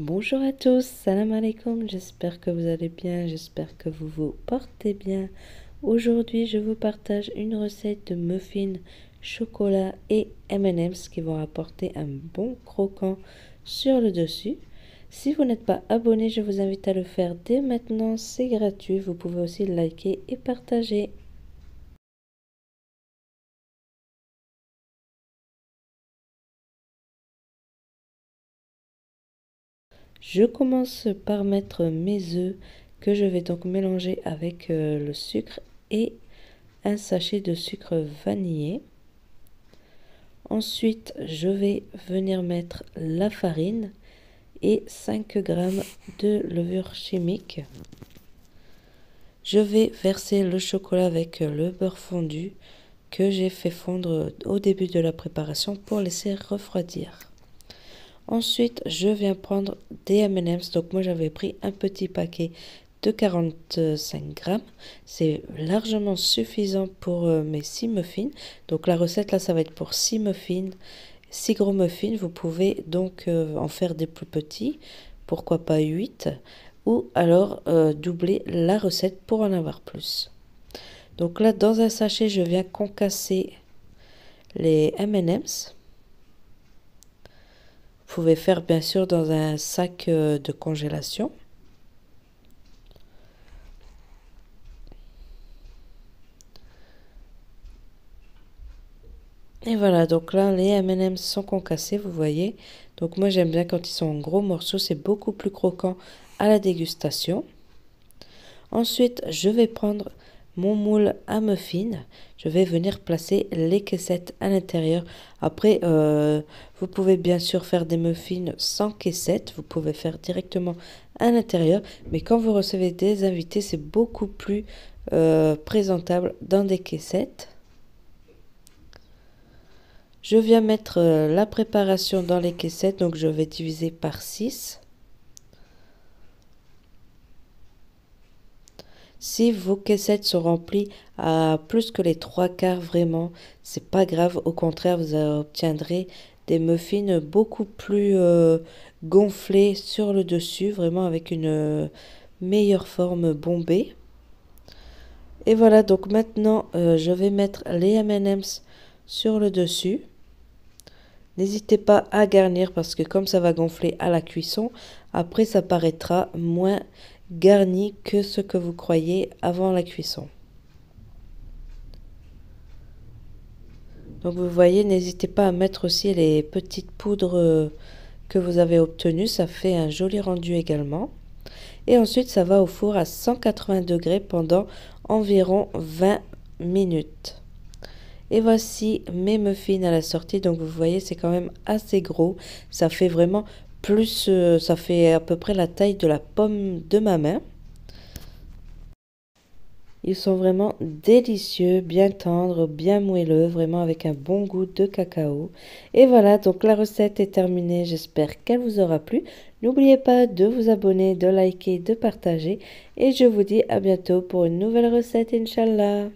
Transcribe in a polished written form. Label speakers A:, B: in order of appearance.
A: Bonjour à tous, salam alaikum, j'espère que vous allez bien, j'espère que vous vous portez bien. Aujourd'hui, je vous partage une recette de muffins, chocolat et M&M's qui vont apporter un bon croquant sur le dessus. Si vous n'êtes pas abonné, je vous invite à le faire dès maintenant, c'est gratuit. Vous pouvez aussi liker et partager. Je commence par mettre mes œufs que je vais donc mélanger avec le sucre et un sachet de sucre vanillé. Ensuite, je vais venir mettre la farine et 5 g de levure chimique. Je vais verser le chocolat avec le beurre fondu que j'ai fait fondre au début de la préparation pour laisser refroidir. Ensuite, je viens prendre des M&M's. Donc moi, j'avais pris un petit paquet de 45 grammes. C'est largement suffisant pour mes 6 muffins. Donc la recette, là, ça va être pour 6 muffins. 6 gros muffins, vous pouvez donc en faire des plus petits. Pourquoi pas 8? Ou alors doubler la recette pour en avoir plus. Donc là, dans un sachet, je viens concasser les M&M's. Vous pouvez faire bien sûr dans un sac de congélation. Et voilà, donc là les M&M's sont concassés, vous voyez. Donc moi j'aime bien quand ils sont en gros morceaux, c'est beaucoup plus croquant à la dégustation. Ensuite, je vais prendre mon moule à muffins. Je vais venir placer les caissettes à l'intérieur. Après, vous pouvez bien sûr faire des muffins sans caissettes. Vous pouvez faire directement à l'intérieur. Mais quand vous recevez des invités, c'est beaucoup plus présentable dans des caissettes. Je viens mettre la préparation dans les caissettes. Donc, je vais diviser par 6. Si vos caissettes sont remplies à plus que les 3/4 vraiment, c'est pas grave. Au contraire, vous obtiendrez des muffins beaucoup plus gonflés sur le dessus, vraiment avec une meilleure forme bombée. Et voilà, donc maintenant, je vais mettre les M&M's sur le dessus. N'hésitez pas à garnir parce que comme ça va gonfler à la cuisson, après ça paraîtra moins garni que ce que vous croyez avant la cuisson. Donc vous voyez, n'hésitez pas à mettre aussi les petites poudres que vous avez obtenues, ça fait un joli rendu également. Et ensuite ça va au four à 180 degrés pendant environ 20 minutes. Et voici mes muffins à la sortie. Donc vous voyez, c'est quand même assez gros. Ça fait vraiment plus, ça fait à peu près la taille de la pomme de ma main. Ils sont vraiment délicieux, bien tendres, bien moelleux, vraiment avec un bon goût de cacao. Et voilà, donc la recette est terminée. J'espère qu'elle vous aura plu. N'oubliez pas de vous abonner, de liker, de partager. Et je vous dis à bientôt pour une nouvelle recette, Inch'Allah.